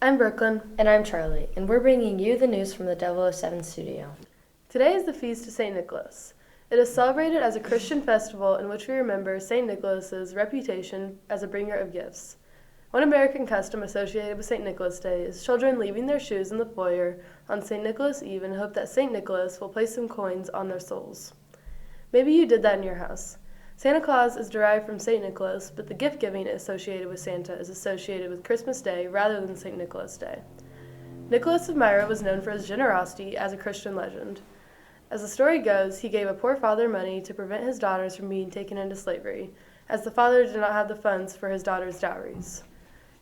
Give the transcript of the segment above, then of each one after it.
I'm Brooklyn. And I'm Charlie, and we're bringing you the news from the 007 studio. Today is the feast of St. Nicholas. It is celebrated as a Christian festival in which we remember St. Nicholas's reputation as a bringer of gifts. One American custom associated with St. Nicholas Day is children leaving their shoes in the foyer on St. Nicholas Eve in hope that St. Nicholas will place some coins on their soles. Maybe you did that in your house. Santa Claus is derived from St. Nicholas, but the gift-giving associated with Santa is associated with Christmas Day rather than St. Nicholas Day. Nicholas of Myra was known for his generosity as a Christian legend. As the story goes, he gave a poor father money to prevent his daughters from being taken into slavery, as the father did not have the funds for his daughters' dowries.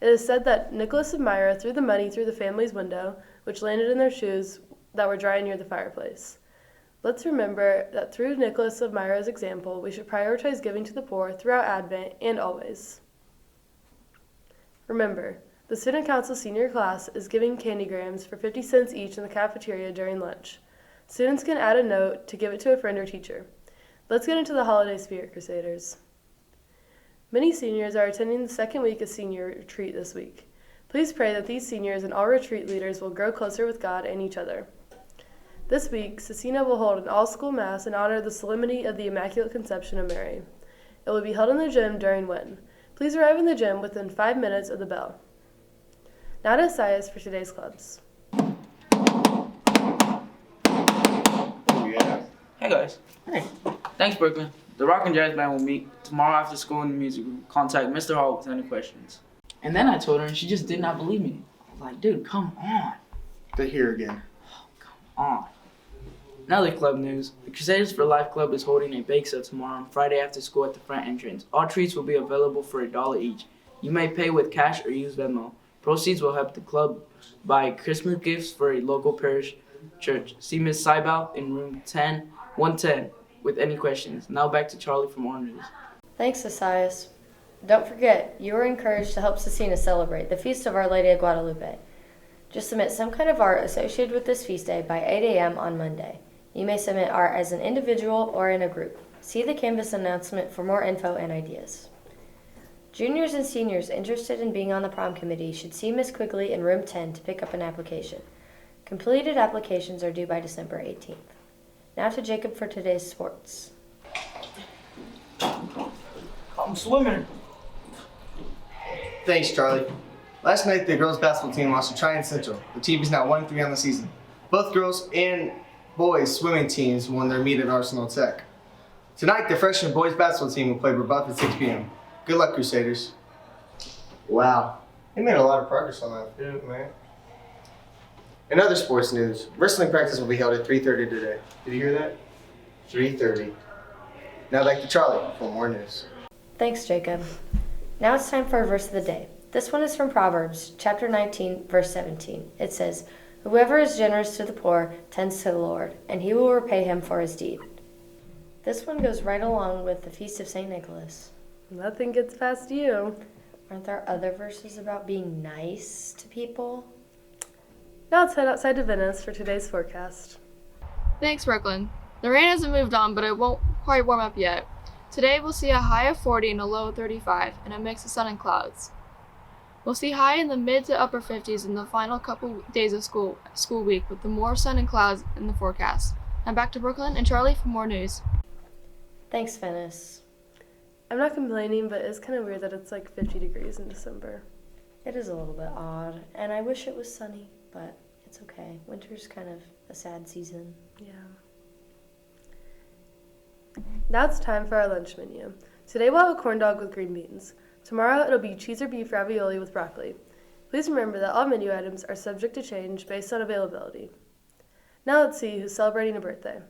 It is said that Nicholas of Myra threw the money through the family's window, which landed in their shoes that were drying near the fireplace. Let's remember that through Nicholas of Myra's example, we should prioritize giving to the poor throughout Advent and always. Remember, the Student Council senior class is giving candygrams for 50 cents each in the cafeteria during lunch. Students can add a note to give it to a friend or teacher. Let's get into the holiday spirit, Crusaders. Many seniors are attending the second week of senior retreat this week. Please pray that these seniors and all retreat leaders will grow closer with God and each other. This week, Scecina will hold an all-school mass in honor of the solemnity of the Immaculate Conception of Mary. It will be held in the gym during Win. Please arrive in the gym within 5 minutes of the bell. Now to Esaias for today's clubs. Yeah. Hey guys. Hey. Thanks, Brooklyn. The Rock and Jazz Band will meet tomorrow after school in the music room. Contact Mr. Hall with any questions. And then I told her and she just did not believe me. I was like, dude, come on. They're here again. Come on. Another club news. The Crusaders for Life Club is holding a bake sale tomorrow on Friday after school at the front entrance. All treats will be available for $1 each. You may pay with cash or use Venmo. Proceeds will help the club buy Christmas gifts for a local parish church. See Ms. Seibel in room 110 with any questions. Now back to Charlie from Orange News. Thanks, Esaias. Don't forget, you are encouraged to help Scecina celebrate the Feast of Our Lady of Guadalupe. Just submit some kind of art associated with this feast day by 8 a.m. on Monday. You may submit art as an individual or in a group. See the Canvas announcement for more info and ideas. Juniors and seniors interested in being on the prom committee should see Miss Quigley in room 10 to pick up an application. Completed applications are due by December 18th. Now to Jacob for today's sports. I'm swimming. Thanks, Charlie. Last night, the girls' basketball team lost to Tryon Central. The team is now 1-3 on the season. Both girls and boys' swimming teams won their meet at Arsenal Tech. Tonight, the freshman boys' basketball team will play Rebuff at 6 p.m. Good luck, Crusaders. Wow, they made a lot of progress on that field, man. In other sports news, wrestling practice will be held at 3:30 today. Did you hear that? 3:30. Now back to Charlie for more news. Thanks, Jacob. Now it's time for a verse of the day. This one is from Proverbs, chapter 19, verse 17. It says, "Whoever is generous to the poor tends to the Lord, and he will repay him for his deed." This one goes right along with the Feast of St. Nicholas. Nothing gets past you. Aren't there other verses about being nice to people? Now let's head outside to Venice for today's forecast. Thanks, Brooklyn. The rain hasn't moved on, but it won't quite warm up yet. Today we'll see a high of 40 and a low of 35, and a mix of sun and clouds. We'll see high in the mid to upper 50s in the final couple days of school week, with the more sun and clouds in the forecast. Now back to Brooklyn and Charlie for more news. Thanks, Venice. I'm not complaining, but it's kind of weird that it's like 50 degrees in December. It is a little bit odd, and I wish it was sunny, but it's okay. Winter's kind of a sad season. Yeah. Now it's time for our lunch menu. Today we'll have a corn dog with green beans. Tomorrow it'll be cheese or beef ravioli with broccoli. Please remember that all menu items are subject to change based on availability. Now let's see who's celebrating a birthday.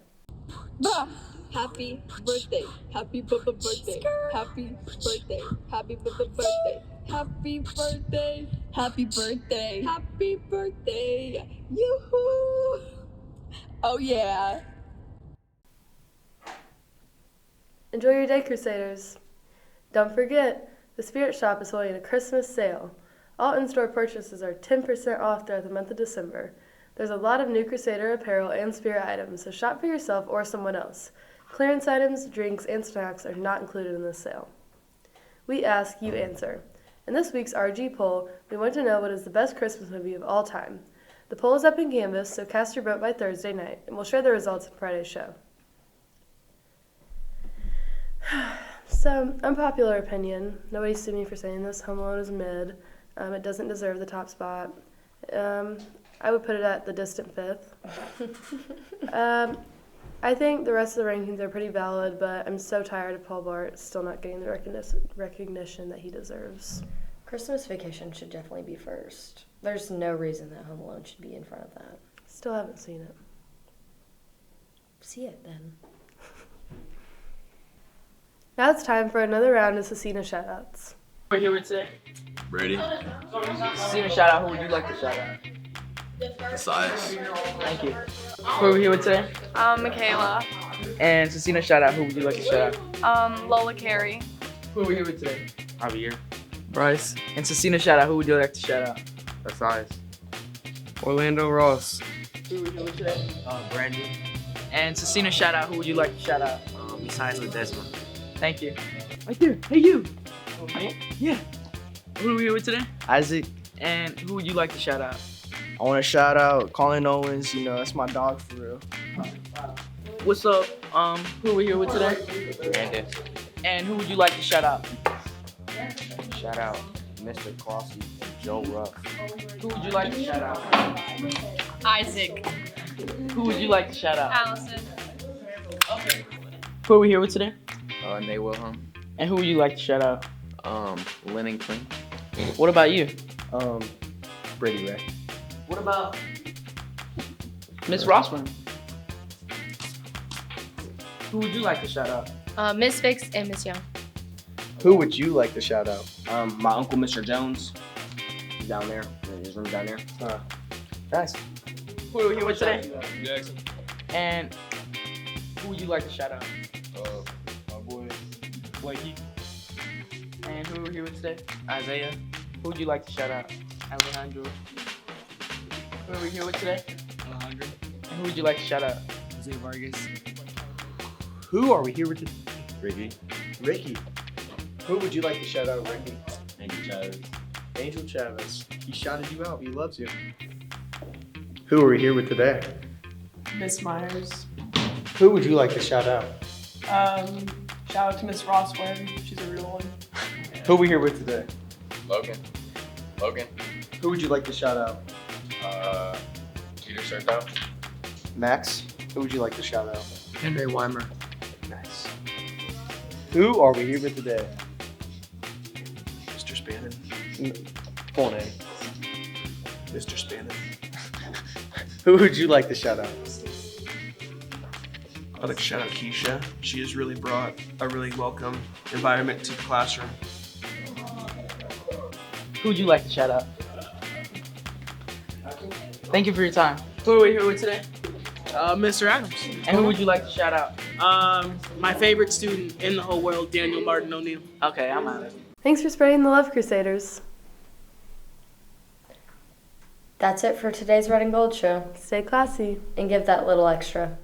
Happy birthday, happy birthday, happy birthday, happy birthday, happy birthday, happy birthday, happy birthday, yoo-hoo! Oh yeah! Enjoy your day, Crusaders. Don't forget, the Spirit Shop is holding a Christmas sale. All in-store purchases are 10% off throughout the month of December. There's a lot of new Crusader apparel and Spirit items, so shop for yourself or someone else. Clearance items, drinks, and snacks are not included in this sale. We ask, you answer. In this week's RG poll, we want to know what is the best Christmas movie of all time. The poll is up in Canvas, so cast your vote by Thursday night, and we'll share the results in Friday's show. So, unpopular opinion. Nobody sued me for saying this. Home Alone is mid. It doesn't deserve the top spot. I would put it at the distant fifth. I think the rest of the rankings are pretty valid, but I'm so tired of Paul Blart still not getting the recognition that he deserves. Christmas Vacation should definitely be first. There's no reason that Home Alone should be in front of that. Still haven't seen it. See it then. Now it's time for another round of Scecina shoutouts. We're here with today. Brady, Scecina shout out. Who would you like to shout out? Messias, Thank you. Who are we here with today? Michaela. And Scecina shout out. Who would you like to shout out? Lola Carey. Who are we here with today? Javier, Bryce. And Scecina shout out. Who would you like to shout out? Messias, Orlando Ross. Who are we here with today? Brandon, And Scecina shout out. Who would you like to shout out? Messias Ledesma, Thank you. Right there. Hey, you. Me? Yeah. Who are we here with today? Isaac. And who would you like to shout out? I want to shout out Colin Owens. That's my dog for real. What's up? Who are we here with today? Brandon, And who would you like to shout out? shout out Mr. Clossy and Joe Ruff, Who would you like to shout out? Isaac. Who would you like to shout out? Allison. Who are we here with today? Nate Wilhelm, And who would you like to shout out? Lennington, What about you? Brady Ray. What about Miss Rossman? Who would you like to shout out? Miss Fix and Miss Young. Who would you like to shout out? My uncle, Mr. Jones, he's down there. His room's down there. Nice. Who are we here with today? Jackson, And who would you like to shout out? my boy Blakey, And who are we here with today? Isaiah, Who would you like to shout out? Alejandro, Who are we here with today? Alejandro, And who would you like to shout out? Jose Vargas, Who are we here with today? Ricky, Ricky. Who would you like to shout out, Ricky? Andy Chavez, Angel Chavez. He shouted you out. He loves you. Who are we here with today? Miss Myers. Who would you like to shout out? Shout out to Miss Rossware. She's a real one. Who are we here with today? Logan, Who would you like to shout out? Peter Serto, Max. Who would you like to shout out? Henry Weimer, Nice. Who are we here with today? Mr. Spannon, Full name. Mr. Spannon, Who would you like to shout out? I'd like to shout out Keisha. She has really brought a really welcome environment to the classroom. Who would you like to shout out? Thank you for your time. Who are we here with today? Mr. Adams. And who would you like to shout out? My favorite student in the whole world, Daniel Martin O'Neill. Okay, I'm out. Thanks for spreading the love, Crusaders. That's it for today's Red and Gold show. Stay classy. And give that little extra.